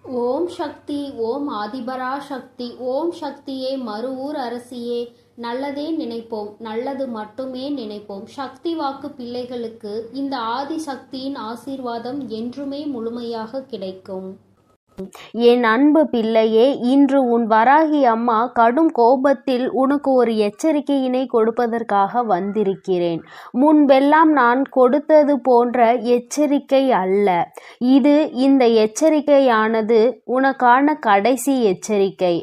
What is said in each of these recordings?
ஓம் சக்தி, ஓம் ஆதிபரா சக்தி, ஓம் சக்தியே, மறுவூர் அரசியே. நல்லதே நினைப்போம், நல்லது மட்டுமே நினைப்போம். சக்தி வாக்கு பிள்ளைகளுக்கு இந்த ஆதிசக்தியின் ஆசீர்வாதம் என்றுமே முழுமையாக கிடைக்கும். என் அன்பு பிள்ளையே, இன்று உன் வராகி அம்மா கடும் கோபத்தில் உனக்கு ஒரு எச்சரிக்கையினை கொடுப்பதற்காக வந்திருக்கிறேன். முன்பெல்லாம் நான் கொடுத்தது போன்ற எச்சரிக்கை அல்ல இது. இந்த எச்சரிக்கையானது உனக்கான கடைசி எச்சரிக்கை.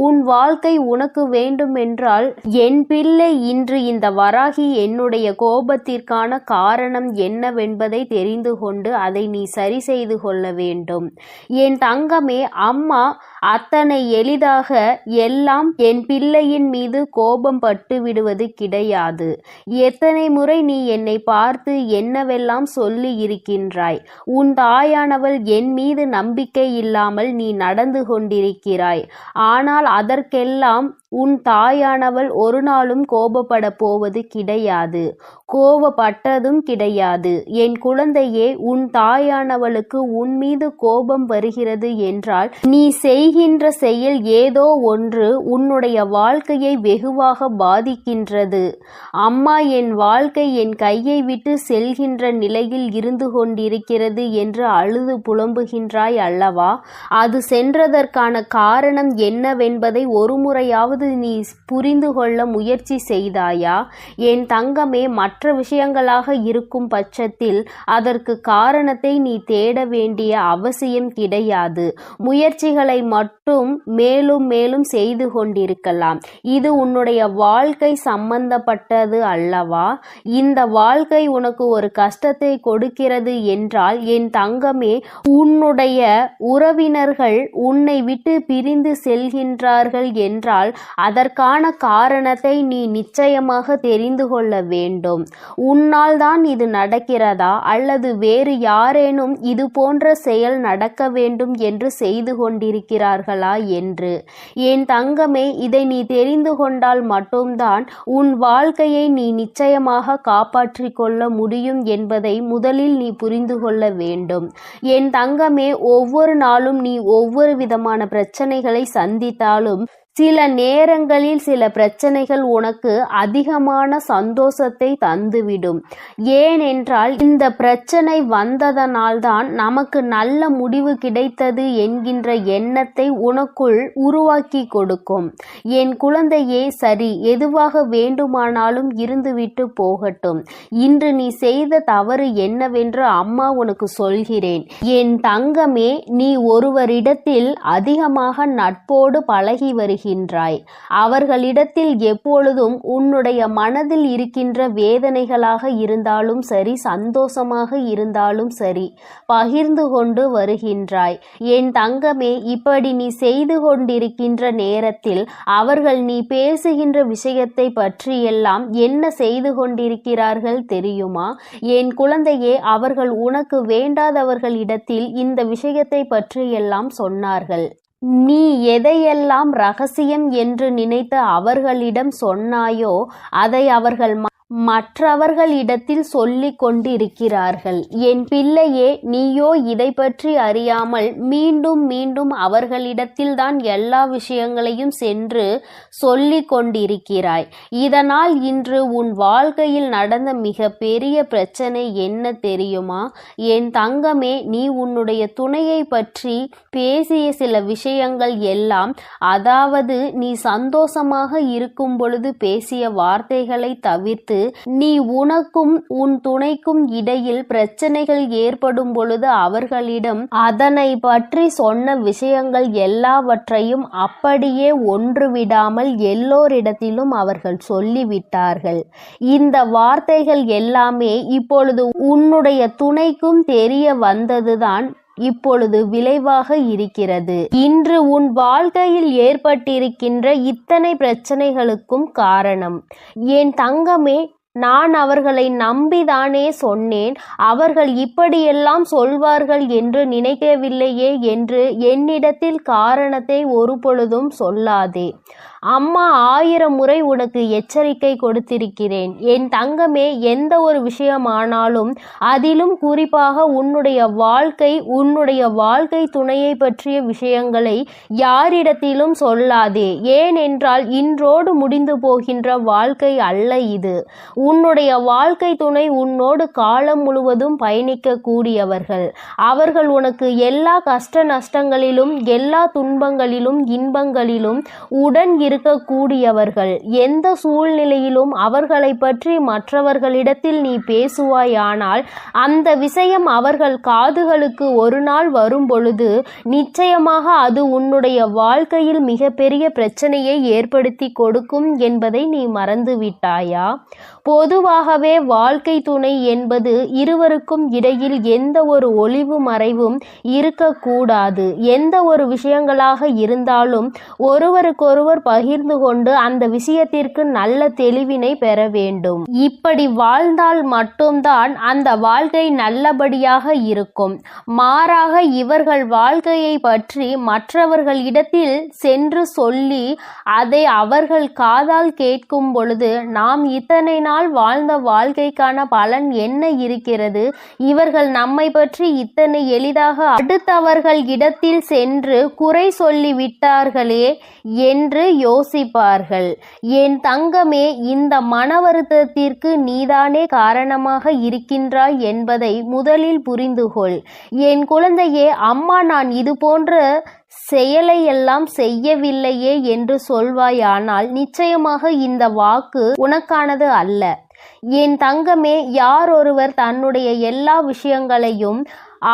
உன் வாழ்க்கை உனக்கு வேண்டுமென்றால் என் பிள்ளை, இன்று இந்த வராகி என்னுடைய கோபத்திற்கான காரணம் என்னவென்பதை தெரிந்து கொண்டு அதை நீ சரி செய்து கொள்ள வேண்டும். என் தங்கமே, அம்மா அத்தனை எளிதாக எல்லாம் என் பிள்ளையின் மீது கோபம் பட்டு விடுவது கிடையாது. எத்தனை முறை நீ என்னை பார்த்து என்னவெல்லாம் சொல்லி இருக்கின்றாய். உன் தாயானவள் என் மீது நம்பிக்கை இல்லாமல் நீ நடந்து கொண்டிருக்கிறாய். ஆனால் அதற்கெல்லாம் உன் தாயானவள் ஒரு நாளும் கோபப்பட போவது கிடையாது, கோபப்பட்டதும் கிடையாது. என் குழந்தையே, உன் தாயானவளுக்கு உன் மீது கோபம் வருகிறது என்றால் நீ செய்கின்ற செயல் ஏதோ ஒன்று உன்னுடைய வாழ்க்கையை வெகுவாக பாதிக்கின்றது. அம்மா, என் வாழ்க்கை என் கையை விட்டு செல்கின்ற நிலையில் இருந்து கொண்டிருக்கிறது என்று அழுது புலம்புகின்றாய் அல்லவா? அது சென்றதற்கான காரணம் என்னவென்பதை ஒரு முறையாவது நீ புரிந்து கொள்ள முயற்சி செய்தாயா? என் தங்கமே, மற்ற விஷயங்களாக இருக்கும் பட்சத்தில் அதற்கு காரணத்தை நீ தேட வேண்டிய அவசியம் கிடையாது. முயற்சிகளை மட்டும் மேலும் மேலும் செய்து கொண்டிருக்கலாம். இது உன்னுடைய வாழ்க்கை சம்பந்தப்பட்டது அல்லவா? இந்த வாழ்க்கை உனக்கு ஒரு கஷ்டத்தை கொடுக்கிறது என்றால் என் தங்கமே, உன்னுடைய உறவினர்கள் உன்னை விட்டு பிரிந்து செல்கின்றார்கள் என்றால் அதற்கான காரணத்தை நீ நிச்சயமாக தெரிந்து கொள்ள வேண்டும். உன்னால் தான் இது நடக்கிறதா அல்லது வேறு யாரேனும் இது போன்ற செயல் நடக்க வேண்டும் என்று செய்து கொண்டிருக்கிறார்களா என்று. என் தங்கமே, இதை நீ தெரிந்து கொண்டால் மட்டும்தான் உன் வாழ்க்கையை நீ நிச்சயமாக காப்பாற்றிக் கொள்ள முடியும் என்பதை முதலில் நீ புரிந்து கொள்ள வேண்டும். என் தங்கமே, ஒவ்வொரு நாளும் நீ ஒவ்வொரு விதமான பிரச்சனைகளை சந்தித்தாலும் சில நேரங்களில் சில பிரச்சனைகள் உனக்கு அதிகமான சந்தோஷத்தை தந்துவிடும். ஏனென்றால் இந்த பிரச்சனை வந்ததனால்தான் நமக்கு நல்ல முடிவு கிடைத்தது என்கின்ற எண்ணத்தை உனக்குள் உருவாக்கி கொடுக்கும். என் குழந்தையே, சரி, எதுவாக வேண்டுமானாலும் இருந்துவிட்டு போகட்டும். இன்று நீ செய்த தவறு என்னவென்று அம்மா உனக்கு சொல்கிறேன். என் தங்கமே, நீ ஒருவரிடத்தில் அதிகமாக நட்போடு பழகி வருகிறாய். அவர்களிடத்தில் எப்பொழுதும் உன்னுடைய மனதில் இருக்கின்ற வேதனைகளாக இருந்தாலும் சரி, சந்தோஷமாக இருந்தாலும் சரி, பகிர்ந்து கொண்டு வருகின்றாய். என் தங்கமே, இப்படி நீ செய்து கொண்டிருக்கின்ற நேரத்தில் அவர்கள் நீ பேசுகின்ற விஷயத்தை பற்றியெல்லாம் என்ன செய்து கொண்டிருக்கிறார்கள் தெரியுமா? என் குழந்தையே, அவர்கள் உனக்கு வேண்டாதவர்களிடத்தில் இந்த விஷயத்தை பற்றியெல்லாம் சொன்னார்கள். நீ எதையெல்லாம் ரகசியம் என்று நினைத்து அவர்களிடம் சொன்னாயோ அதை அவர்கள் மற்றவர்களிடத்தில் சொல்லிக் கொண்டிருக்கிறார்கள். என் பிள்ளையே, நீயோ இதை பற்றி அறியாமல் மீண்டும் மீண்டும் அவர்களிடத்தில்தான் எல்லா விஷயங்களையும் சென்று சொல்லிக் கொண்டிருக்கிறாய். இதனால் இன்று உன் வாழ்க்கையில் நடந்த மிக பெரிய பிரச்சனை என்ன தெரியுமா? என் தங்கமே, நீ உன்னுடைய துணையை பற்றி பேசிய சில விஷயங்கள் எல்லாம், அதாவது நீ சந்தோஷமாக இருக்கும் பொழுது பேசிய வார்த்தைகளை தவிர்த்து நீ உனக்கும் உன் துணைக்கும் இடையில் பிரச்சனைகள் ஏற்படும் பொழுது அவர்களிடம் அதனை பற்றி சொன்ன விஷயங்கள் எல்லாவற்றையும் அப்படியே ஒன்று விடாமல் எல்லோரிடத்திலும் அவர்கள் சொல்லிவிட்டார்கள். இந்த வார்த்தைகள் எல்லாமே இப்பொழுது உன்னுடைய துணைக்கும் தெரிய வந்ததுதான் இப்பொழுது விளைவாக இருக்கிறது. இன்று உன் வாழ்க்கையில் ஏற்பட்டிருக்கின்ற இத்தனை பிரச்சனைகளுக்கும் காரணம். என் தங்கமே, நான் அவர்களை நம்பிதானே சொன்னேன். அவர்கள் இப்படியெல்லாம் சொல்வார்கள் என்று நினைக்கவில்லையே என்று என்னிடத்தில் காரணத்தை ஒரு பொழுதும் சொல்லாதே. அம்மா 1000 முறை உனக்கு எச்சரிக்கை கொடுத்திருக்கிறேன். என் தங்கமே, எந்த ஒரு விஷயமானாலும் அதிலும் குறிப்பாக உன்னுடைய வாழ்க்கை துணையை பற்றிய விஷயங்களை யாரிடத்திலும் சொல்லாதே. ஏனென்றால் இன்றோடு முடிந்து போகின்ற வாழ்க்கை அல்ல இது. உன்னுடைய வாழ்க்கை துணை உன்னோடு காலம் முழுவதும் பயணிக்க கூடியவர்கள். அவர்கள் உனக்கு எல்லா கஷ்ட நஷ்டங்களிலும், எல்லா துன்பங்களிலும், இன்பங்களிலும் உடன் இருக்கக்கூடியவர்கள். எந்த சூழ்நிலையிலும் அவர்களை பற்றி மற்றவர்களிடத்தில் நீ பேசுவாயானால் அந்த விஷயம் அவர்கள் காதுகளுக்கு ஒரு நாள் வரும் பொழுது நிச்சயமாக அது உன்னுடைய வாழ்க்கையில் மிகப்பெரிய பிரச்சனையை ஏற்படுத்தி கொடுக்கும் என்பதை நீ மறந்துவிட்டாயா? பொதுவாகவே வாழ்க்கை துணை என்பது இருவருக்கும் இடையில் எந்த ஒரு ஒளிவு மறைவும் இருக்கக்கூடாது. எந்த ஒரு விஷயங்களாக இருந்தாலும் ஒருவருக்கொருவர் பகிர்ந்து கொண்டு அந்த விஷயத்திற்கு நல்ல தெளிவினை பெற வேண்டும். இப்படி வாழ்ந்தால் மட்டும்தான் அந்த வாழ்க்கை நல்லபடியாக இருக்கும். மாறாக இவர்கள் வாழ்க்கையை பற்றி மற்றவர்களிடத்தில் சென்று சொல்லி அதை அவர்கள் காதால் கேட்கும் பொழுது நாம் இத்தனை நாள் வாழ்ந்த வாழ்க்கைக்கான பலன் என்ன இருக்கிறது? இவர்கள் நம்மை பற்றி இத்தனை எளிதாக அடுத்தவர்கள் இடத்தில் சென்று குறை சொல்லி விட்டார்களே என்று யோசிப்பார்கள். என் தங்கமே, இந்த மன வருத்தத்திற்கு நீதானே காரணமாக இருக்கின்றாய் என்பதை முதலில் புரிந்துகொள். என் குழந்தையே, அம்மா நான் இது போன்ற செயலையெல்லாம் செய்யவில்லையே என்று சொல்வாயானால் நிச்சயமாக இந்த வாக்கு உனக்கானது அல்ல. என் தங்கமே, யார் ஒருவர் தன்னுடைய எல்லா விஷயங்களையும்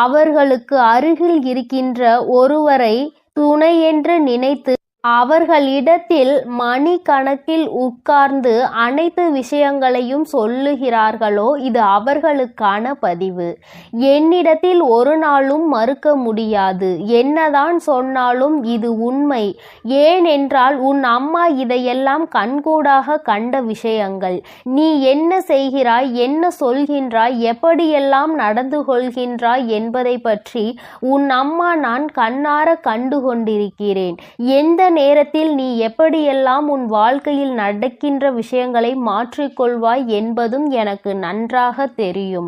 அவர்களுக்கு அருகில் இருக்கின்ற ஒருவரை துணையென்று நினைத்து அவர்களிடத்தில் மணிக்கணக்கில் உட்கார்ந்து அனைத்து விஷயங்களையும் சொல்லுகிறார்களோ இது அவர்களுக்கான பதிவு. என்னிடத்தில் ஒரு நாளும் மறுக்க முடியாது. என்னதான் சொன்னாலும் இது உண்மை. ஏனென்றால் உன் அம்மா இதையெல்லாம் கண்கூடாக கண்ட விஷயங்கள். நீ என்ன செய்கிறாய், என்ன சொல்கின்றாய், எப்படியெல்லாம் நடந்து கொள்கின்றாய் என்பதை பற்றி உன் அம்மா நான் கண்ணார கண்டு கொண்டிருக்கிறேன். எந்த நேரத்தில் நீ எப்படியெல்லாம் உன் வாழ்க்கையில் நடக்கின்ற விஷயங்களை மாற்றிக்கொள்வாய் என்பதும் எனக்கு நன்றாக தெரியும்.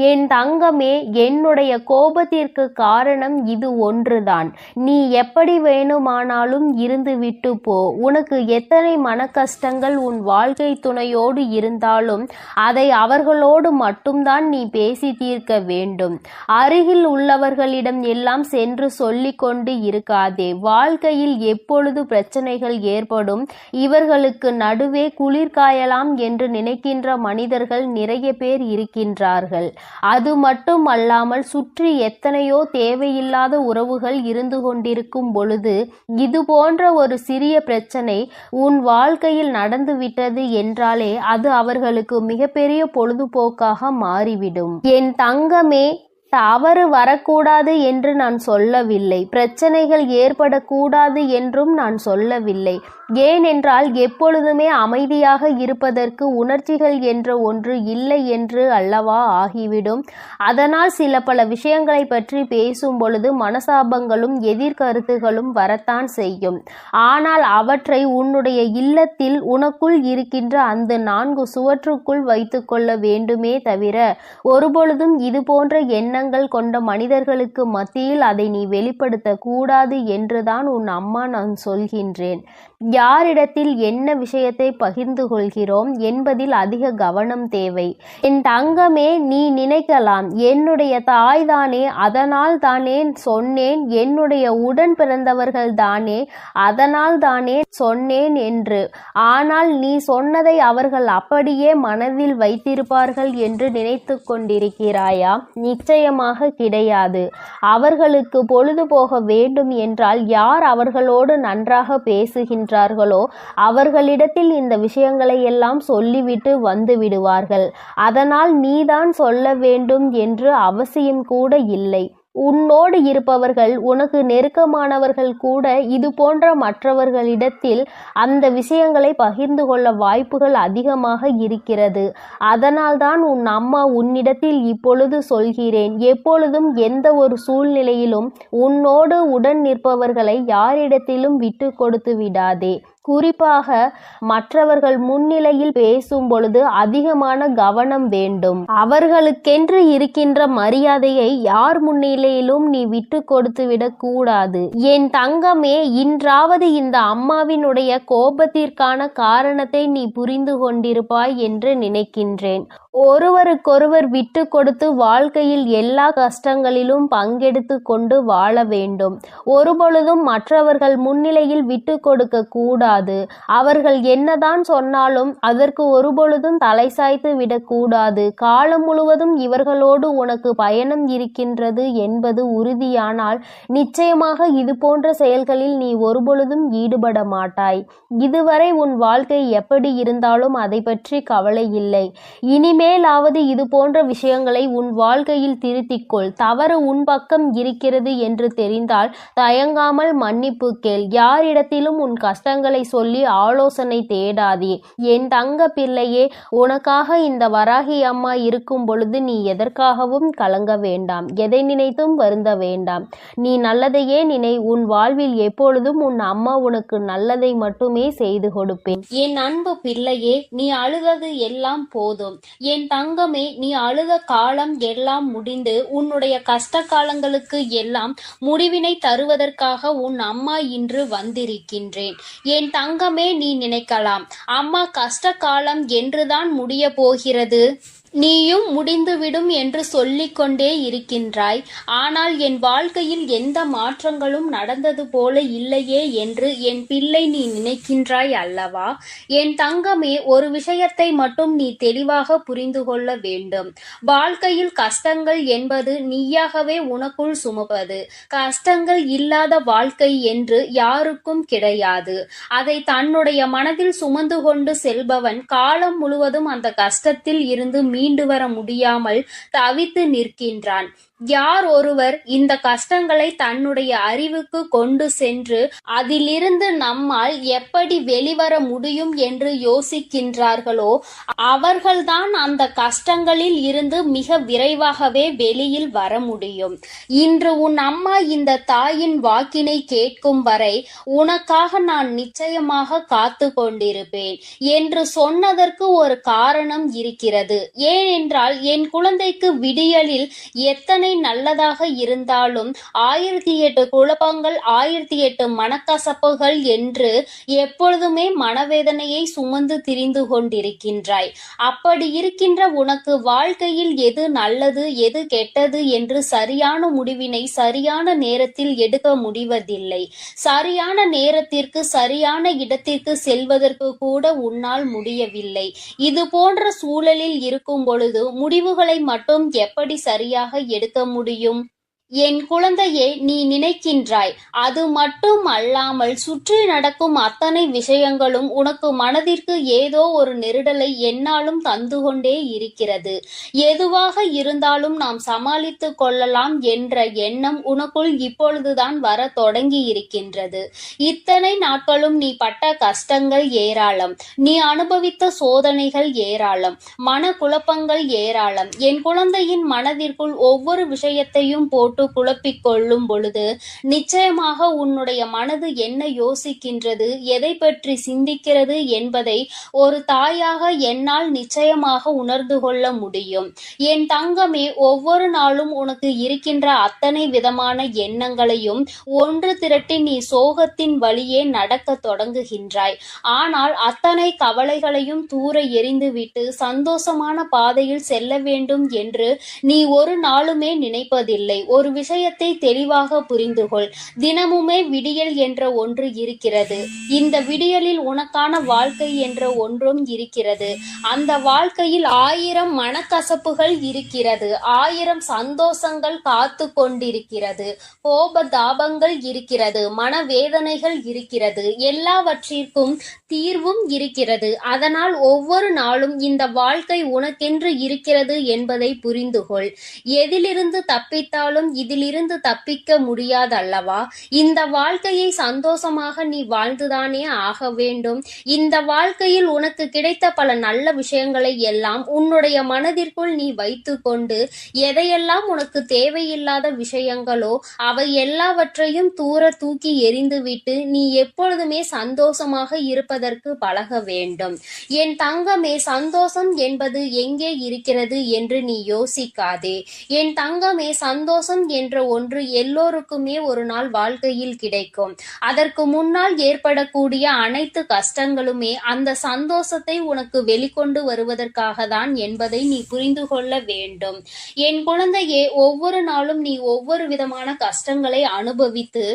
என் தங்கமே, என்னுடைய கோபத்திற்கு காரணம் இது ஒன்றுதான். நீ எப்படி வேணுமானாலும் இருந்து விட்டு போ. உனக்கு எத்தனை மன கஷ்டங்கள் உன் வாழ்க்கை துணையோடு இருந்தாலும் அதை அவர்களோடு மட்டும்தான் நீ பேசி தீர்க்க வேண்டும். அருகில் உள்ளவர்களிடம் எல்லாம் சென்று சொல்லிக் கொண்டு இருக்காதே. வாழ்க்கையில் எப்பொழுது பிரச்சனைகள் ஏற்படும், இவர்களுக்கு நடுவே குளிர்காயலாம் என்று நினைக்கின்ற மனிதர்கள் நிறைய பேர் இருக்கின்றார்கள். அது மட்டும் அல்லாமல் சுற்றி எத்தனையோ தேவையில்லாத உறவுகள் இருந்து கொண்டிருக்கும் பொழுது இது போன்ற ஒரு சிறிய பிரச்சனை உன் வாழ்க்கையில் நடந்துவிட்டது என்றாலே அது அவர்களுக்கு மிகப்பெரிய பொழுதுபோக்காக மாறிவிடும். என் தங்கமே, தவறு வரக்கூடாது என்று நான் சொல்லவில்லை. பிரச்சனைகள் ஏற்படக்கூடாது என்றும் நான் சொல்லவில்லை. ஏனென்றால் எப்பொழுதுமே அமைதியாக இருப்பதற்கு உணர்ச்சிகள் என்ற ஒன்று இல்லை என்று அல்லவா ஆகிவிடும். அதனால் சில பல விஷயங்களை பற்றி பேசும் பொழுது மனசாபங்களும் எதிர்கருத்துகளும் வரத்தான் செய்யும். ஆனால் அவற்றை உன்னுடைய இல்லத்தில் உனக்குள் இருக்கின்ற அந்த 4 சுவற்றுக்குள் வைத்து கொள்ள வேண்டுமே தவிர ஒருபொழுதும் இது போன்ற எண்ணங்கள் கொண்ட மனிதர்களுக்கு மத்தியில் அதை நீ வெளிப்படுத்த கூடாது என்றுதான் உன் அம்மா நான் சொல்கின்றேன். யாரிடத்தில் என்ன விஷயத்தை பகிர்ந்து கொள்கிறோம் என்பதில் அதிக கவனம் தேவை. என் தங்கமே, நீ நினைக்கலாம் என்னுடைய தாய் தானே, அதனால் தானே சொன்னேன், என்னுடைய உடன் பிறந்தவர்கள் தானே, அதனால் தானே சொன்னேன் என்று. ஆனால் நீ சொன்னதை அவர்கள் அப்படியே மனதில் வைத்திருப்பார்கள் என்று நினைத்து கொண்டிருக்கிறாயா? நிச்சயமாக கிடையாது. அவர்களுக்கு பொழுது போக வேண்டும் என்றால் யார் அவர்களோடு நன்றாக பேசுகின்றார்களோ அவர்களிடத்தில் இந்த விஷயங்களை எல்லாம் சொல்லிவிட்டு வந்து விடுவார்கள். அதனால் நீதான் சொல்ல வேண்டும் என்று அவசியம் கூட இல்லை. உன்னோடு இருப்பவர்கள், உனக்கு நெருக்கமானவர்கள் கூட இது போன்ற மற்றவர்களிடத்தில் அந்த விஷயங்களை பகிர்ந்து கொள்ள வாய்ப்புகள் அதிகமாக இருக்கிறது. அதனால்தான் உன் அம்மா உன்னிடத்தில் இப்பொழுது சொல்கிறேன். எப்பொழுதும் எந்த ஒரு சூழ்நிலையிலும் உன்னோடு உடன் நிற்பவர்களை யாரிடத்திலும் விட்டு கொடுத்து விடாதே. குறிப்பாக மற்றவர்கள் முன்னிலையில் பேசும் பொழுது அதிகமான கவனம் வேண்டும். அவர்களுக்கென்று இருக்கின்ற மரியாதையை யார் முன்னிலையிலும் நீ விட்டு கொடுத்து விடக் கூடாது. என் தங்கமே, இன்றாவது இந்த அம்மாவினுடைய கோபத்திற்கான காரணத்தை நீ புரிந்து கொண்டிருப்பாய் என்று நினைக்கின்றேன். ஒருவருக்கொருவர் விட்டு கொடுத்து வாழ்க்கையில் எல்லா கஷ்டங்களிலும் பங்கெடுத்து கொண்டு வாழ வேண்டும். ஒருபொழுதும் மற்றவர்கள் முன்னிலையில் விட்டு கொடுக்க கூடாது. அவர்கள் என்னதான் சொன்னாலும் அதற்கு ஒருபொழுதும் தலை சாய்த்து விடக்கூடாது. காலம் முழுவதும் இவர்களோடு உனக்கு பயணம் இருக்கின்றது என்பது உறுதியானால் நிச்சயமாக இது போன்ற செயல்களில் நீ ஒருபொழுதும் ஈடுபட மாட்டாய். இதுவரை உன் வாழ்க்கை எப்படி இருந்தாலும் அதை பற்றி கவலை இல்லை. இனிமேலாவது இது போன்ற விஷயங்களை உன் வாழ்க்கையில் திருத்திக்கொள். தவறு உன் பக்கம் இருக்கிறது என்று தெரிந்தால் தயங்காமல் மன்னிப்பு கேள். யாரிடத்திலும் உன் கஷ்டங்களை சொல்லி ஆலோசனை தேடாதே. என் தங்க பிள்ளையே, உனக்காக இந்த வராகி அம்மா இருக்கும் பொழுது நீ எதற்காகவும் கலங்க வேண்டாம். எதை நினைத்தும் வருந்த வேண்டாம். நீ நல்லதையே நினை. உன் வாழ்வில் எப்பொழுதும் உன் அம்மா உனக்கு நல்லதை மட்டுமே செய்து கொடுப்பேன். என் அன்பு பிள்ளையே, நீ அழுதது எல்லாம் போதும். என் தங்கமே, நீ அழுத காலம் எல்லாம் முடிந்து உன்னுடைய கஷ்ட காலங்களுக்கு எல்லாம் முடிவினை தருவதற்காக உன் அம்மா இன்று வந்திருக்கின்றேன். என் தங்கமே, நீ நினைக்கலாம், அம்மா கஷ்ட காலம் என்றுதான் முடிய போகிறது, நீயும் முடிந்துவிடும் என்று சொல்லிக் கொண்டே இருக்கின்றாய். ஆனால் என் வாழ்க்கையில் எந்த மாற்றங்களும் நடந்தது போல இல்லையே என்று என் பிள்ளை நீ நினைக்கின்றாய் அல்லவா? என் தங்கமே, ஒரு விஷயத்தை மட்டும் நீ தெளிவாக புரிந்து கொள்ள வேண்டும். வாழ்க்கையில் கஷ்டங்கள் என்பது நீயாகவே உனக்குள் சுமப்பது. கஷ்டங்கள் இல்லாத வாழ்க்கை என்று யாருக்கும் கிடையாது. அதை தன்னுடைய மனதில் சுமந்து கொண்டு செல்பவன் காலம் முழுவதும் அந்த கஷ்டத்தில் இருந்து மீண்டு வர முடியாமல் தவித்து நிற்கின்றான். யார் ஒருவர் இந்த கஷ்டங்களை தன்னுடைய அறிவுக்கு கொண்டு சென்று அதிலிருந்து நம்மால் எப்படி வெளிவர முடியும் என்று யோசிக்கின்றார்களோ அவர்கள்தான் அந்த கஷ்டங்களில் இருந்து மிக விரைவாகவே வெளியில் வர முடியும். இன்று உன் அம்மா இந்த தாயின் வாக்கினை கேட்கும் வரை உனக்காக நான் நிச்சயமாக காத்து கொண்டிருப்பேன் என்று சொன்னதற்கு ஒரு காரணம் இருக்கிறது. ஏனென்றால் என் குழந்தைக்கு விடியலில் எத்தனை நல்லதாக இருந்தாலும் 1008 குழப்பங்கள் 1008 மனக்கசப்புகள் என்று எப்பொழுதுமே மனவேதனையை சுமந்து திரிந்து கொண்டிருக்கின்றாய். அப்படி இருக்கின்ற உனக்கு வாழ்க்கையில் எது நல்லது எது கெட்டது என்று சரியான முடிவினை சரியான நேரத்தில் எடுக்க முடிவதில்லை. சரியான நேரத்திற்கு சரியான இடத்திற்கு செல்வதற்கு கூட உன்னால் முடியவில்லை. இது போன்ற சூழலில் இருக்கும் பொழுது முடிவுகளை மட்டும் எப்படி சரியாக எடுக்க முடியும்? என் குழந்தையே, நீ நினைக்கின்றாய், அது மட்டும் அல்லாமல் சுற்றி நடக்கும் அத்தனை விஷயங்களும் உனக்கு மனதிற்கு ஏதோ ஒரு நெருடலை என்னாலும் தந்து கொண்டே இருக்கிறது. எதுவாக இருந்தாலும் நாம் சமாளித்து கொள்ளலாம் என்ற எண்ணம் உனக்குள் இப்பொழுதுதான் வர தொடங்கி இருக்கின்றது. இத்தனை நாட்களும் நீ பட்ட கஷ்டங்கள் ஏராளம், நீ அனுபவித்த சோதனைகள் ஏராளம், மன குழப்பங்கள் ஏராளம். என் குழந்தையின் மனதிற்குள் ஒவ்வொரு விஷயத்தையும் போட்டு குழப்பிக் கொள்ளும் பொழுது நிச்சயமாக உன்னுடைய மனது என்ன யோசிக்கின்றது, எதை பற்றி சிந்திக்கிறது என்பதை ஒரு தாயாக என்னால் நிச்சயமாக உணர்ந்து கொள்ள முடியும். என் தங்கமே, ஒவ்வொரு நாளும் உனக்கு இருக்கின்ற அத்தனை விதமான எண்ணங்களையும் ஒன்று திரட்டி நீ சோகத்தின் வழியே நடக்க தொடங்குகின்றாய். ஆனால் அத்தனை கவலைகளையும் தூர எறிந்துவிட்டு சந்தோஷமான பாதையில் செல்ல வேண்டும் என்று நீ ஒரு நாளுமே நினைப்பதில்லை. ஒரு விஷயத்தை தெளிவாக புரிந்துகொள். தினமுமே விடியல் என்ற ஒன்று இருக்கிறது. இந்த விடியலில் உனக்கான வாழ்க்கை என்ற ஒன்றும் இருக்கிறது. அந்த வாழ்க்கையில் 1000 மனக்கசப்புகள் இருக்கிறது, 1000 சந்தோஷங்கள் காத்து கொண்டிருக்கிறது, கோப தாபங்கள் இருக்கிறது, மனவேதனைகள் இருக்கிறது, எல்லாவற்றிற்கும் தீர்வும் இருக்கிறது. அதனால் ஒவ்வொரு நாளும் இந்த வாழ்க்கை உனக்கென்று இருக்கிறது என்பதை புரிந்துகொள். எதிலிருந்து தப்பித்தாலும் இதிலிருந்து தப்பிக்க முடியாதல்லவா? இந்த வாழ்க்கையை சந்தோஷமாக நீ வாழ்ந்துதானே ஆக வேண்டும். இந்த வாழ்க்கையில் உனக்கு கிடைத்த பல நல்ல விஷயங்களை எல்லாம் உன்னுடைய மனதிற்குள் நீ வைத்துக்கொண்டு எதையெல்லாம் உனக்கு தேவையில்லாத விஷயங்களோ அவை எல்லாவற்றையும் தூர தூக்கி எறிந்துவிட்டு நீ எப்பொழுதுமே சந்தோஷமாக இருப்பதற்கு பழக வேண்டும். என் தங்கமே, சந்தோஷம் என்பது எங்கே இருக்கிறது என்று நீ யோசிக்காதே. என் தங்கமே, சந்தோஷம் என்ற ஒன்று எல்லோருக்குமே ஒரு நாள் வாழ்க்கையில் கிடைக்கும். அதற்கு முன்னால் ஏற்படக்கூடிய அனைத்து கஷ்டங்களுமே அந்த சந்தோஷத்தை உனக்கு வெளிக்கொண்டு வருவதற்காக தான் என்பதை நீ புரிந்து கொள்ள வேண்டும். என் குழந்தையே, ஒவ்வொரு நாளும் நீ ஒவ்வொரு விதமான கஷ்டங்களை அனுபவித்து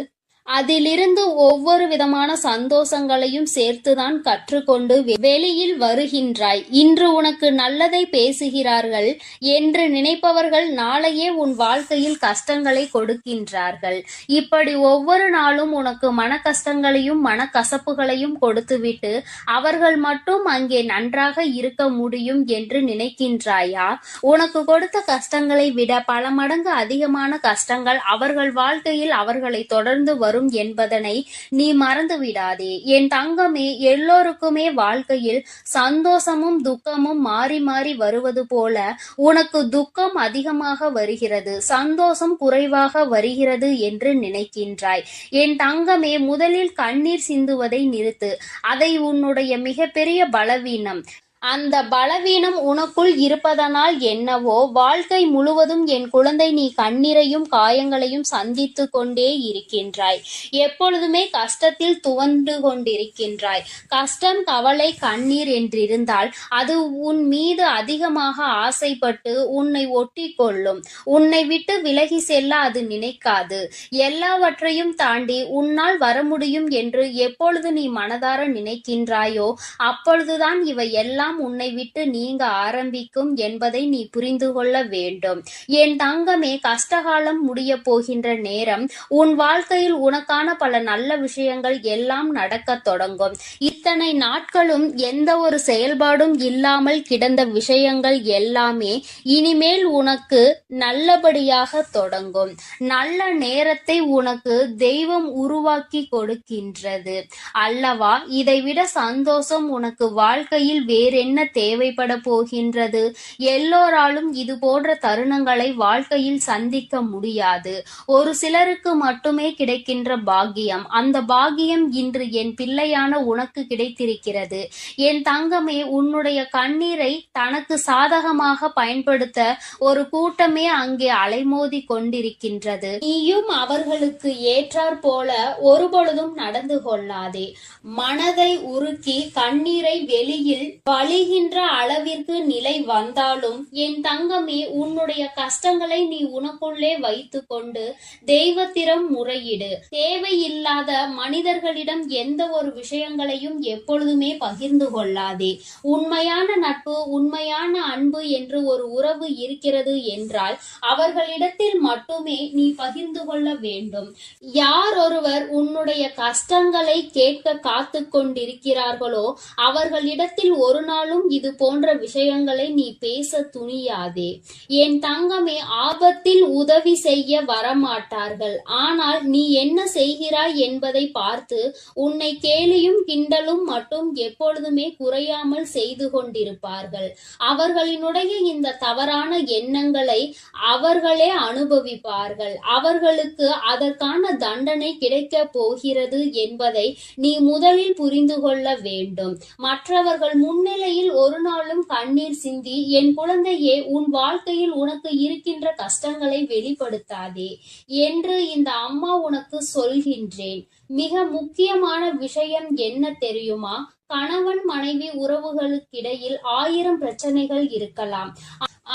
அதிலிருந்து ஒவ்வொரு விதமான சந்தோஷங்களையும் சேர்த்துதான் கற்றுக்கொண்டு வெளியில் வருகின்றாய். இன்று உனக்கு நல்லதை பேசுகிறார்கள் என்று நினைப்பவர்கள் நாளையே உன் வாழ்க்கையில் கஷ்டங்களை கொடுக்கின்றார்கள். இப்படி ஒவ்வொரு நாளும் உனக்கு மன கஷ்டங்களையும் மனக்கசப்புகளையும் கொடுத்துவிட்டு அவர்கள் மட்டும் அங்கே நன்றாக இருக்க முடியும் என்று நினைக்கின்றாயா? உனக்கு கொடுத்த கஷ்டங்களை விட பல மடங்கு அதிகமான கஷ்டங்கள் அவர்கள் வாழ்க்கையில் அவர்களை தொடர்ந்து வரும் என்பதனை நீ மறந்து விடாதே. என் தங்கமே, எல்லோருக்குமே வாழ்க்கையில் சந்தோஷமும் துக்கமும் மாறி மாறி வருவது போல உனக்கு துக்கம் அதிகமாக வருகிறது, சந்தோஷம் குறைவாக வருகிறது என்று நினைக்கின்றாய். என் தங்கமே, முதலில் கண்ணீர் சிந்துவதை நிறுத்து. அதை உன்னுடைய மிகப்பெரிய பலவீனம். அந்த பலவீனம் உனக்குள் இருப்பதனால் என்னவோ வாழ்க்கை முழுவதும் என் குழந்தை நீ கண்ணீரையும் காயங்களையும் சந்தித்து கொண்டே இருக்கின்றாய். எப்பொழுதுமே கஷ்டத்தில் துவண்டு கொண்டிருக்கின்றாய். கஷ்டம், கவலை, கண்ணீர் என்றிருந்தால் அது உன் மீது அதிகமாக ஆசைப்பட்டு உன்னை ஒட்டி கொள்ளும். உன்னை விட்டு விலகி செல்ல அது நினைக்காது. எல்லாவற்றையும் தாண்டி உன்னால் வர முடியும் என்று எப்பொழுது நீ மனதார நினைக்கின்றாயோ அப்பொழுதுதான் இவை எல்லாம் உன்னை விட்டு நீங்க ஆரம்பிக்கும் என்பதை நீ புரிந்து கொள்ள வேண்டும். என் தங்கமே, கஷ்டகாலம் முடிய போகின்ற நேரம். உன் வாழ்க்கையில் உனக்கான பல நல்ல விஷயங்கள் எல்லாம் நடக்க தொடங்கும். இத்தனை நாட்களும் எந்த ஒரு செயல்பாடும் இல்லாமல் கிடந்த விஷயங்கள் எல்லாமே இனிமேல் உனக்கு நல்லபடியாக தொடங்கும். நல்ல நேரத்தை உனக்கு தெய்வம் உருவாக்கி கொடுக்கின்றது அல்லவா? இதைவிட சந்தோஷம் உனக்கு வாழ்க்கையில் வேறென்ன தேவைப்பட போகின்றது? எல்லோராலும் இது போன்ற தருணங்களை வாழ்க்கையில் சந்திக்க முடியாது. ஒரு சிலருக்கு மட்டுமே கிடைக்கின்ற பாக்கியம். அந்த பாக்கியம் இன்று என் பிள்ளையான உனக்கு கிடைத்திருக்கிறது. என் தங்கமே, உன்னுடைய கண்ணீரை தனக்கு சாதகமாக பயன்படுத்த ஒரு கூட்டமே அங்கே அலைமோதி கொண்டிருக்கின்றது. நீயும் அவர்களுக்கு ஏற்றாற் போல ஒருபொழுதும் நடந்து கொள்ளாதே. மனதை உருக்கி கண்ணீரை வெளியில் வழிகின்ற அளவிற்கு நிலை வந்தாலும் என் தங்கமே, உன்னுடைய கஷ்டங்களை நீ உனக்குள்ளே வைத்துக் கொண்டு தெய்வத்திடம் முறையிடு. தேவையில்லாத மனிதர்களிடம் எந்த ஒரு விஷயங்களையும் எப்பொழுதுமே பகிர்ந்து கொள்ளாதே. உண்மையான நட்பு, உண்மையான அன்பு என்று ஒரு உறவு இருக்கிறது என்றால் அவர்களிடத்தில் மட்டுமே நீ பகிர்ந்து கொள்ள வேண்டும். யார் ஒருவர் உன்னுடைய கஷ்டங்களை கேட்க காத்து கொண்டிருக்கிறார்களோ அவர்களிடத்தில் ஒரு நாளும் இது போன்ற விஷயங்களை நீ பேச துணியாதே. என் தங்கமே, ஆபத்தில் உதவி செய்ய வரமாட்டார்கள். ஆனால் நீ என்ன செய்கிறாய் என்பதை பார்த்து உன்னை கேலியும் கிண்டலும் மட்டும் எப்பொழுதுமே குறையாமல் செய்து கொண்டிருப்பார்கள். அவர்களினுடைய இந்த தவறான எண்ணங்களை அவர்களே அனுபவிப்பார்கள். அவர்களுக்கு அதற்கான தண்டனை கிடைக்க போகிறது என்பதை நீ முதலில் புரிந்து கொள்ள வேண்டும். மற்றவர்கள் முன்னிலையில் ஒரு நாளும் கண்ணீர் சிந்தி என் குழந்தையே, உன் வாழ்க்கையில் உனக்கு இருக்கின்ற கஷ்டங்களை வெளிப்படுத்தாதே என்று இந்த அம்மா உனக்கு சொல்கின்றேன். மிக முக்கியமான விஷயம் என்ன தெரியுமா? கணவன் மனைவி உறவுகளுக்கிடையில் 1000 பிரச்சனைகள் இருக்கலாம்.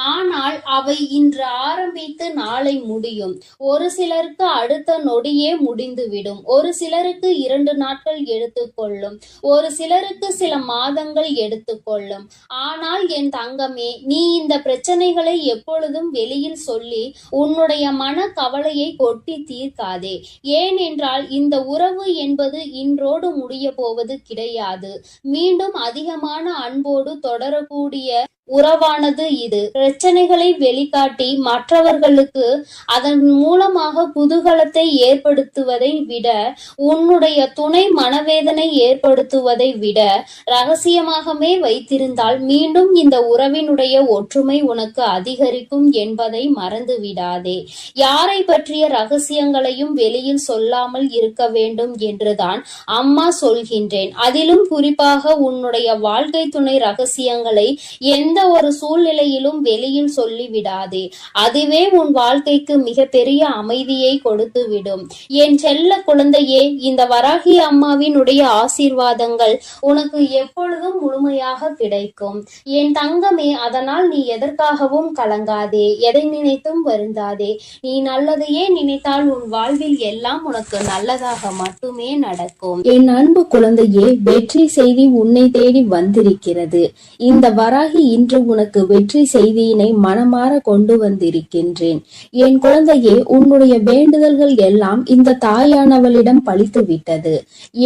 ஆனால் அவை இன்று ஆரம்பித்து நாளை முடியும். ஒரு சிலருக்கு அடுத்த நொடியே முடிந்துவிடும். ஒரு சிலருக்கு 2 நாட்கள் எடுத்துக்கொள்ளும். ஒரு சிலருக்கு சில மாதங்கள் எடுத்துக்கொள்ளும். ஆனால் என் தங்கமே, நீ இந்த பிரச்சனைகளை எப்பொழுதும் வெளியில் சொல்லி உன்னுடைய மன கவலையை கொட்டி தீர்க்காதே. ஏனென்றால் இந்த உறவு என்பது இன்றோடு முடிய போவது கிடையாது. மீண்டும் அதிகமான அன்போடு தொடரக்கூடிய உறவானது இது. பிரச்சனைகளை வெளிக்காட்டி மற்றவர்களுக்கு அதன் மூலமாக குதூகலத்தை ஏற்படுத்துவதை விட, உன்னுடைய துணை மனவேதனை ஏற்படுத்துவதை விட ரகசியமாகவே வைத்திருந்தால் மீண்டும் இந்த உறவினுடைய ஒற்றுமை உனக்கு அதிகரிக்கும் என்பதை மறந்து விடாதே. யாரை பற்றிய ரகசியங்களையும் வெளியில் சொல்லாமல் இருக்க வேண்டும் என்றுதான் அம்மா சொல்கின்றேன். அதிலும் குறிப்பாக உன்னுடைய வாழ்க்கை துணை ரகசியங்களை எந்த ஒரு சூழ்நிலையிலும் வெளியில் சொல்லிவிடாதே. அதுவே உன் வாழ்க்கைக்கு மிகப்பெரிய அமைதியை கொடுத்து விடும். என் செல்ல குழந்தையே, இந்த வராகி அம்மாவினுடைய ஆசீர்வாதங்கள் உனக்கு எப்பொழுதும் முழுமையாக கிடைக்கும். என் தங்கமே, அதனால் நீ எதற்காகவும் கலங்காதே, எதை நினைத்தும் வருந்தாதே. நீ நல்லதையே நினைத்தால் உன் வாழ்வில் எல்லாம் உனக்கு நல்லதாக மட்டுமே நடக்கும். என் அன்பு குழந்தையே, வெற்றி செய்தி உன்னை தேடி வந்திருக்கிறது. இந்த வராகி இன்று உனக்கு வெற்றி செய்தியினை மனமாற கொண்டு வந்திருக்கின்றேன். என் குழந்தையே, உன்னுடைய வேண்டுதல்கள் எல்லாம் இந்த தாயானவளிடம் பலித்து விட்டது.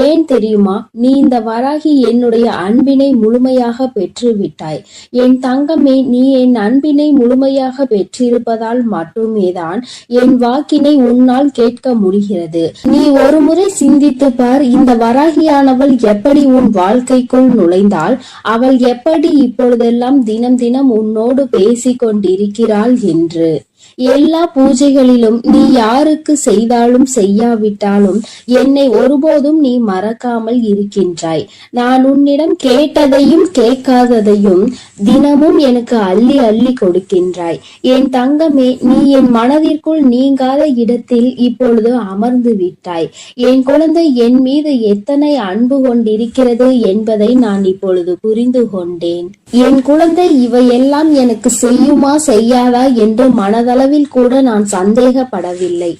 ஏன் தெரியுமா? நீ இந்த வராகி என்னுடைய அன்பினை முழுமையாக பெற்று விட்டாய். என் தங்கமே, நீ என் அன்பினை முழுமையாக பெற்றிருப்பதால் மட்டுமேதான் என் வாக்கினை உன்னால் கேட்க முடிகிறது. நீ ஒரு முறை சிந்தித்து பார், இந்த வராகியானவள் எப்படி உன் வாழ்க்கைக்குள் நுழைந்தாள், அவள் எப்படி இப்பொழுதெல்லாம் தினம் தினம் உன்னோடு பேசிக் கொண்டிருக்கிறாள் என்று. எல்லா பூஜைகளிலும் நீ யாருக்கு செய்தாலும் செய்யாவிட்டாலும் என்னை ஒருபோதும் நீ மறக்காமல் இருக்கின்றாய். நான் உன்னிடம் கேட்டதையும் கேட்காததையும் தினமும் எனக்கு அள்ளி அள்ளி கொடுக்கின்றாய். என் தங்கமே, நீ என் மனதிற்குள் நீங்காத இடத்தில் இப்பொழுது அமர்ந்து விட்டாய். என் குழந்தை என் மீது எத்தனை அன்பு கொண்டிருக்கிறது என்பதை நான் இப்பொழுது புரிந்து கொண்டேன். என் குழந்தை இவையெல்லாம் எனக்கு செய்யுமா செய்யாதா என்று மனதளவில் கூட நான் சந்தேகப்படவில்லை.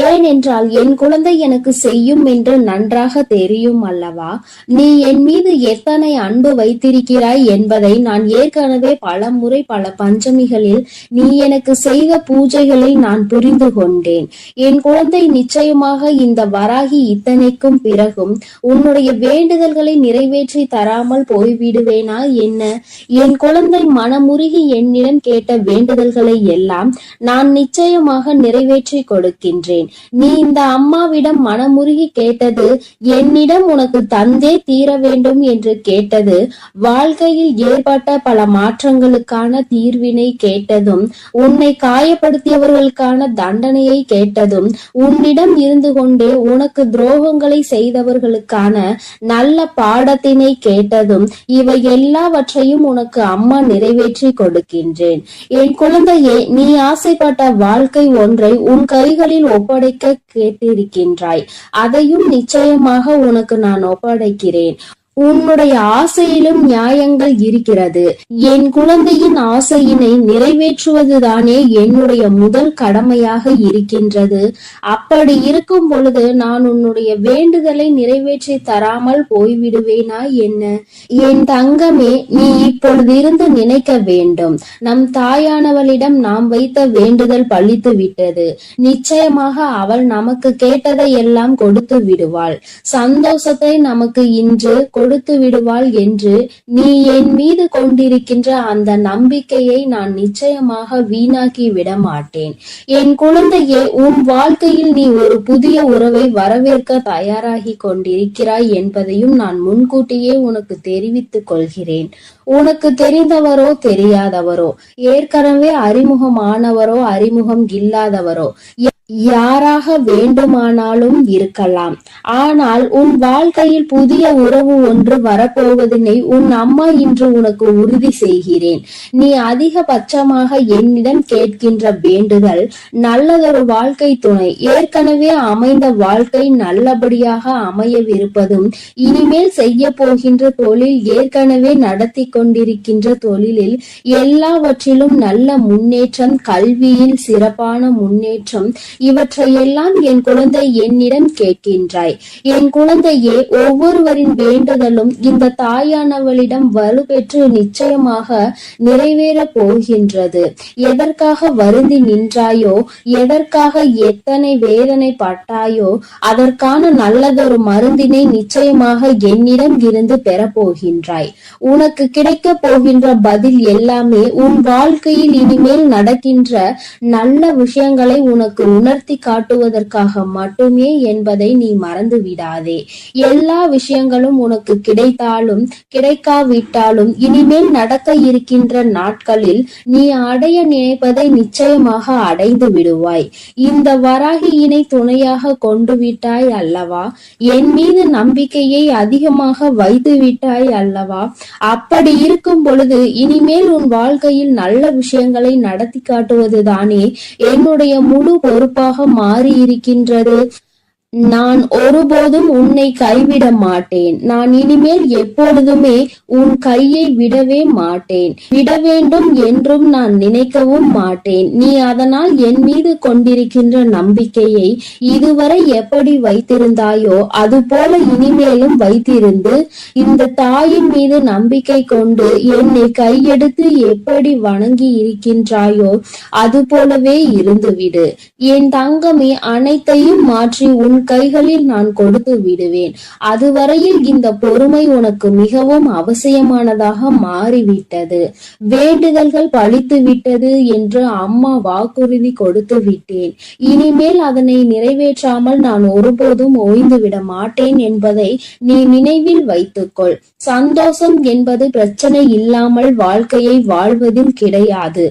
ஏனென்றால் என் குழந்தை எனக்கு செய்யும் என்று நன்றாக தெரியும் அல்லவா? நீ என் மீது எத்தனை அன்பு வைத்திருக்கிறாய் என்பதை நான் ஏற்கனவே பல முறை பல பஞ்சமிகளில் நீ எனக்கு செய்த பூஜைகளில் நான் புரிந்து கொண்டேன். என் குழந்தை, நிச்சயமாக இந்த வராகி இத்தனைக்கும் பிறகும் உன்னுடைய வேண்டுதல்களை நிறைவேற்றி தராமல் போய்விடுவேனா என்ன? என் குழந்தை, மனமுருகி என்னிடம் கேட்ட வேண்டுதல்களை எல்லாம் நான் நிச்சயமாக நிறைவேற்றி கொடுக்கின்றேன். நீ இந்த அம்மாவிடம் மனமுருகி கேட்டது, என்னிடம் உனக்கு தந்தே தீர வேண்டும் என்று கேட்டது, வாழ்க்கையில் ஏற்பட்ட பல மாற்றங்களுக்கான தீர்வினை கேட்டதும், உன்னை காயப்படுத்தியவர்களுக்கான தண்டனையை கேட்டதும், உன்னிடம் இருந்து கொண்டே உனக்கு துரோகங்களை செய்தவர்களுக்கான நல்ல பாடத்தினை கேட்டதும், இவை எல்லாவற்றையும் உனக்கு அம்மா நிறைவேற்றி கொடுக்கின்றேன். என் குழந்தையே, நீ ஆசைப்பட்ட வாழ்க்கை ஒன்றை உன் கைகளில் ஒப்படைக்க கேட்டிருக்கின்றாய். அதையும் நிச்சயமாக உனக்கு நான் ஒப்படைக்கிறேன். உன்னுடைய ஆசையிலும் நியாயங்கள் இருக்கிறது. என் குழந்தையின் ஆசையினை நிறைவேற்றுவதுதானே என்னுடைய முதல் கடமையாக இருக்கின்றது. அப்படி இருக்கும் பொழுது நான் உன்னுடைய வேண்டுதலை நிறைவேற்றி தராமல் போய்விடுவேனா என்ன? என் தங்கமே, நீ இப்பொழுது இருந்து நினைக்க வேண்டும், நம் தாயானவளிடம் நாம் வைத்த வேண்டுதல் பலித்து விட்டது. நிச்சயமாக அவள் நமக்கு கேட்டதை எல்லாம் கொடுத்து விடுவாள். சந்தோஷத்தை நமக்கு இன்று கொடுத்து விடுவாள் என்று நீ என் மீது கொண்டிருக்கின்ற அந்த நம்பிக்கையை நான் நிச்சயமாக வீணாக்கி விட மாட்டேன். என் குழந்தையே, உன் வாழ்க்கையில் நீ ஒரு புதிய உறவை வரவேற்க தயாராகி கொண்டிருக்கிறாய் என்பதையும் நான் முன்கூட்டியே உனக்கு தெரிவித்துக் கொள்கிறேன். உனக்கு தெரிந்தவரோ தெரியாதவரோ, ஏற்கனவே அறிமுகமானவரோ அறிமுகம் இல்லாதவரோ, யாராக வேண்டுமானாலும் இருக்கலாம். ஆனால் உன் வாழ்க்கையில் புதிய உறவு ஒன்று வரப்போவதனை உன் அம்மா இன்று உனக்கு உறுதி செய்கிறேன். நீ அதிகபட்சமாக என்னிடம் கேட்கின்ற வேண்டுதல் நல்லதொரு வாழ்க்கை துணை, ஏற்கனவே அமைந்த வாழ்க்கை நல்லபடியாக அமையவிருப்பதும், இனிமேல் செய்ய போகின்ற தொழில், ஏற்கனவே நடத்தி கொண்டிருக்கின்ற தொழிலில் எல்லாவற்றிலும் நல்ல முன்னேற்றம், கல்வியில் சிறப்பான முன்னேற்றம், இவற்றையெல்லாம் என் குழந்தை என்னிடம் கேட்கின்றாய். என் குழந்தையே, ஒவ்வொருவரின் வேண்டுதலும் இந்த தாயானவளிடம் வலுப்பெற்று நிச்சயமாக நிறைவேற போகின்றது. எதற்காக வருந்தி நின்றாயோ, எதற்காக எத்தனை வேதனை பட்டாயோ, அதற்கான நல்லதொரு மருந்தினை நிச்சயமாக என்னிடம் இருந்து பெறப்போகின்றாய். உனக்கு கிடைக்க போகின்ற பதில் எல்லாமே உன் வாழ்க்கையில் இனிமேல் நடக்கின்ற நல்ல விஷயங்களை உனக்கு உணர்த்தி காட்டுவதற்காக மட்டுமே என்பதை நீ மறந்து விடாதே. எல்லா விஷயங்களும் உனக்கு கிடைத்தாலும் கிடைக்காவிட்டாலும் இனிமேல் நடக்க இருக்கின்ற நாட்களில் நீ அடைய நினைப்பதை நிச்சயமாக அடைந்து விடுவாய். இந்த வராகியினை துணையாக கொண்டு விட்டாய் அல்லவா? என் மீது நம்பிக்கையை அதிகமாக வைத்து விட்டாய் அல்லவா? அப்படி இருக்கும் பொழுது இனிமேல் உன் வாழ்க்கையில் நல்ல விஷயங்களை நடத்தி காட்டுவதுதானே என்னுடைய முழு பொறுப்பாக மாறி இருக்கின்றது. நான் ஒருபோதும் உன்னை கைவிட மாட்டேன். நான் இனிமேல் எப்பொழுதுமே உன் கையை விடவே மாட்டேன். விட வேண்டும் என்றும் நான் நினைக்கவும் மாட்டேன். நீ அதனால் என் மீது கொண்டிருக்கின்ற நம்பிக்கையை இதுவரை எப்படி வைத்திருந்தாயோ அதுபோல இனிமேலும் வைத்திருந்து இந்த தாயின் மீது நம்பிக்கை கொண்டு என்னை கையெடுத்து எப்படி வணங்கி இருக்கின்றாயோ அது போலவே இருந்துவிடு. என் தங்கமே, அனைத்தையும் மாற்றி உன் கைகளில் நான் கொடுத்து விடுவேன். அதுவரையில் இந்த பொறுமை உனக்கு மிகவும் அவசியமானதாக மாறிவிட்டது. வேண்டுதல்கள் பலித்து விட்டது என்று அம்மா வாக்குறுதி கொடுத்து விட்டேன். இனிமேல் அதனை நிறைவேற்றாமல் நான் ஒருபோதும் ஓய்ந்து விட மாட்டேன் என்பதை நீ நினைவில் வைத்துக்கொள். சந்தோஷம் என்பது பிரச்சனை இல்லாமல் வாழ்க்கையை வாழ்வதில் கிடையாது.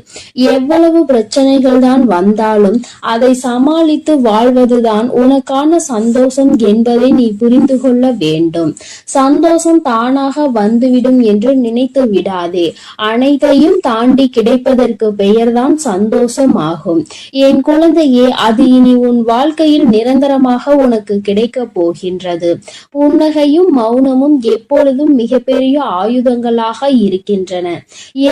எவ்வளவு பிரச்சனைகள் தான் வந்தாலும் அதை சமாளித்து வாழ்வதுதான் உனக்கான சந்தோஷம் என்பதை நீ புரிந்து கொள்ள வேண்டும். சந்தோஷம் தானாக வந்துவிடும் என்று நினைத்து விடாதே. அனைத்தையும் தாண்டி கிடைப்பதற்கு பெயர்தான் சந்தோஷம் ஆகும். என் குழந்தையே, அது இனி உன் வாழ்க்கையில் நிரந்தரமாக உனக்கு கிடைக்க போகின்றது. புன்னகையும் மௌனமும் எப்பொழுதும் மிகப்பெரிய ஆயுதங்களாக இருக்கின்றன.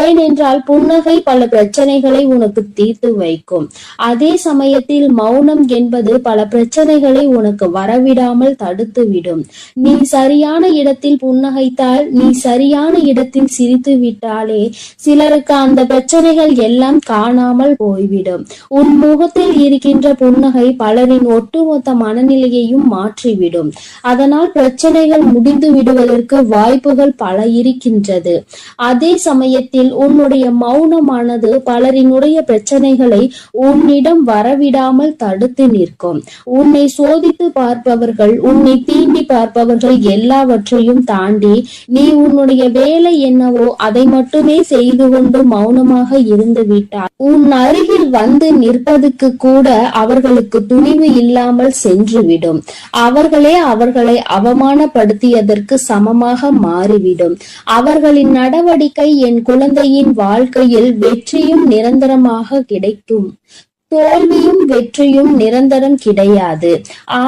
ஏனென்றால் புன்னகை பல பிரச்சனைகளை உனக்கு தீர்த்து வைக்கும். அதே சமயத்தில் மௌனம் என்பது பல பிரச்சனைகளை உனக்கு வரவிடாமல் தடுத்து விடும். நீ சரியான இடத்தில் புன்னகைத்தால், நீ சரியான இடத்தில் சிரித்து விட்டாலே சிலருக்கு அந்த பிரச்சனைகள் எல்லாம் காணாமல் போய்விடும். உன் முகத்தில் இருக்கின்ற புன்னகை பலரின் ஒட்டுமொத்த மனநிலையையும் மாற்றிவிடும். அதனால் பிரச்சனைகள் முடிந்து விடுவதற்கு வாய்ப்புகள் பல இருக்கின்றது. அதே சமயத்தில் உன்னுடைய மௌனமானது பலரினுடைய பிரச்சனைகளை உன்னிடம் வரவிடாமல் தடுத்து நிற்கும். உன்னை சோதித்து பார்ப்பவர்கள், உன்னை தீண்டி பார்ப்பவர்கள் எல்லாவற்றையும் தாண்டி நீ உன்னுடைய வேலை என்னவோ அதை மட்டுமே செய்து கொண்டு மௌனமாக இருந்து விட்டார். உன் அருகில் வந்து நிற்பதுக்கு கூட அவர்களுக்கு துணிவு இல்லாமல் சென்றுவிடும். அவர்களே அவர்களை அவமானப்படுத்தியதற்கு சமமாக மாறிவிடும். அவர்களின் நடவடிக்கை என் குழந்தையின் வாழ்க்கையில் வெற்றியும் நிரந்தரமாக கிடைக்கும். தோல்வியும் வெற்றியும் நிரந்தரம் கிடையாது.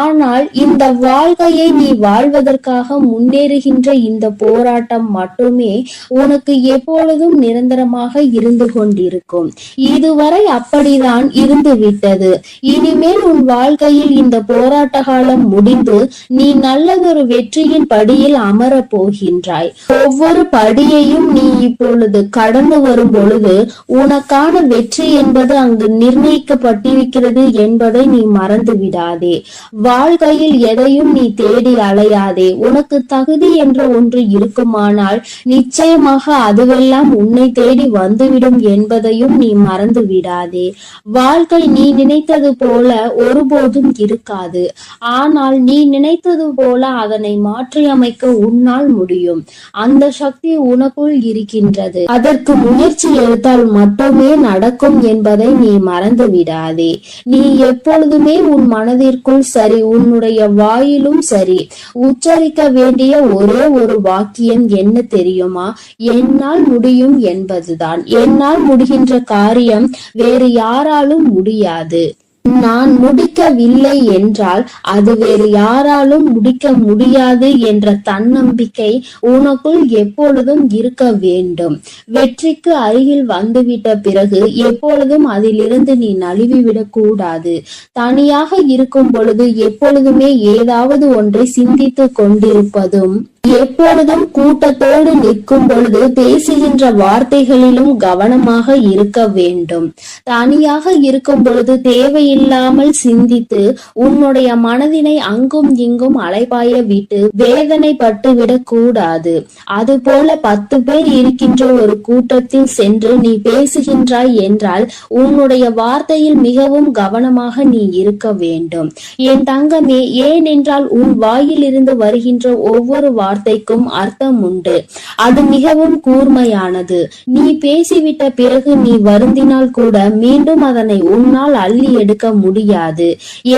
ஆனால் இந்த வாழ்க்கையை நீ வாழ்வதற்காக முன்னேறுகின்ற இந்த போராட்டம் மட்டுமே உனக்கு எப்பொழுதும் நிரந்தரமாக இருந்து கொண்டிருக்கும். இதுவரை அப்படிதான் இருந்து விட்டது. இனிமேல் உன் வாழ்க்கையில் இந்த போராட்ட காலம் முடிந்து நீ நல்லதொரு வெற்றியின் படியில் அமர போகின்றாய். ஒவ்வொரு படியையும் நீ இப்பொழுது கடந்து வரும் பொழுது உனக்கான வெற்றி என்பது அங்கு நிர்ணயிக்கப்பட்டிருக்கிறது என்பதை நீ மறந்து விடாதே. வாழ்க்கையில் எதையும் நீ தேடி அலையாதே. உனக்கு தகுதி என்ற ஒன்று இருக்குமானால் நிச்சயமாக அதுவெல்லாம் உன்னை தேடி வந்துவிடும் என்பதையும் நீ மறந்து விடாதே. வாழ்க்கை நீ நினைத்தது போல ஒருபோதும் இருக்காது. ஆனால் நீ நினைத்தது போல அதனை மாற்றி அமைக்க உன்னால் முடியும். அந்த சக்தி உனக்குள் இருக்கின்றது. அதற்கு முயற்சி எடுத்தால் மட்டுமே நடக்கும் என்பதை நீ மறந்து விடாதே. நீ எப்பொழுதுமே உன் மனதிற்குள் சரி, உன்னுடைய வாயிலும் சரி, உச்சரிக்க வேண்டிய ஒரே ஒரு வாக்கியம் என்ன தெரியுமா? என்னால் முடியும் என்பதுதான். என்னால் முடிகின்ற காரியம் வேறு யாராலும் முடியாது. நான் முடிக்கவில்லை என்றால் அது வேறு யாராலும் முடிக்க முடியாது என்ற தன்னம்பிக்கை உனக்குள் எப்பொழுதும் இருக்க வேண்டும். வெற்றிக்கு அருகில் வந்துவிட்ட பிறகு எப்பொழுதும் அதிலிருந்து நீ நழுவிவிடக் கூடாது. தனியாக இருக்கும் பொழுது எப்பொழுதுமே ஏதாவது ஒன்றை சிந்தித்து கொண்டிருப்பதும், எப்பொழுதும் கூட்டத்தோடு நிற்கும் பொழுது பேசுகின்ற வார்த்தைகளிலும் கவனமாக இருக்க வேண்டும். தனியாக இருக்கும் பொழுது தேவையில்லாமல் சிந்தித்து உன்னுடைய மனதினை அங்கும் இங்கும் அலைபாய விட்டு வேதனைப்பட்டு விடக் கூடாது. அதுபோல 10 பேர் இருக்கின்ற ஒரு கூட்டத்தில் சென்று நீ பேசுகின்றாய் என்றால் உன்னுடைய வார்த்தையில் மிகவும் கவனமாக நீ இருக்க வேண்டும். என் தங்கமே, ஏனென்றால் உன் வாயிலிருந்து வருகின்ற ஒவ்வொரு வார்த்தைக்கும் அர்த்தம் உண்டு. அது மிகவும் கூர்மையானது. நீ பேசிவிட்ட பிறகு நீ வருந்தினால் கூட மீண்டும் அதனை உன்னால் அள்ளி எடுக்க முடியாது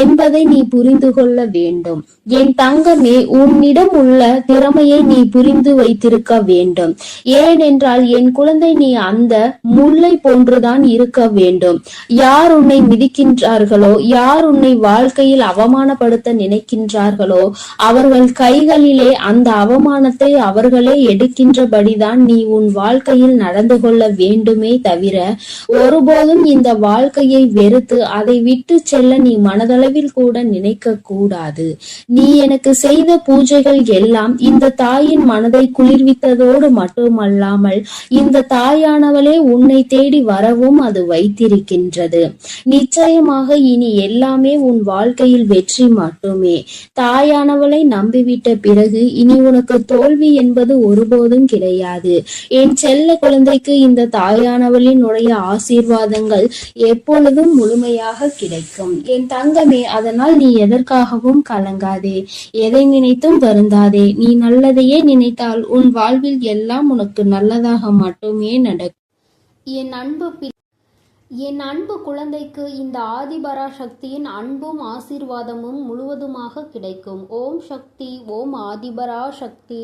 என்பதை நீ புரிந்து கொள்ள வேண்டும். என் தங்கமே, உன்னிடம் உள்ள திறமையை நீ புரிந்து வைத்திருக்க வேண்டும். ஏனென்றால் என் குழந்தை, நீ அந்த முல்லை போன்றுதான் இருக்க வேண்டும். யார் உன்னை மிதிக்கின்றார்களோ, யார் உன்னை வாழ்க்கையில் அவமானப்படுத்த நினைக்கின்றார்களோ அவர்கள் கைகளிலே அந்த அவமானத்தை அவர்களே எடுக்கின்றபடிதான் நீ உன் வாழ்க்கையில் நடந்து கொள்ள வேண்டுமே தவிர ஒருபோதும் இந்த வாழ்க்கையை வெறுத்து அதை விட்டு செல்ல நீ மனதளவில் கூட நினைக்க கூடாது. நீ எனக்கு செய்த பூஜைகள் எல்லாம் இந்த தாயின் மனதை குளிர்வித்ததோடு மட்டுமல்லாமல் இந்த தாயானவளே உன்னை தேடி வரவும் அது வைத்திருக்கின்றது. நிச்சயமாக இனி எல்லாமே உன் வாழ்க்கையில் வெற்றி மட்டுமே. தாயானவளை நம்பிவிட்ட பிறகு இனி உனக்கு தோல்வி என்பது ஒருபோதும் கிடையாது. என் செல்ல குழந்தைக்கு இந்த தாயானவளினுடைய ஆசீர்வாதங்கள் எப்பொழுதும் முழுமையாக கிடைக்கும். என் தங்கமே, அதனால் நீ எதற்காகவும் கலங்காதே, எதை நினைத்தும் வருந்தாதே. நீ நல்லதையே நினைத்தால் உன் வாழ்வில் எல்லாம் உனக்கு நல்லதாக மட்டுமே நடக்கும். என் அன்பு குழந்தைக்கு இந்த ஆதிபரா சக்தியின் அன்பும் ஆசீர்வாதமும் முழுவதுமாக கிடைக்கும். ஓம் சக்தி, ஓம் ஆதிபரா சக்தி.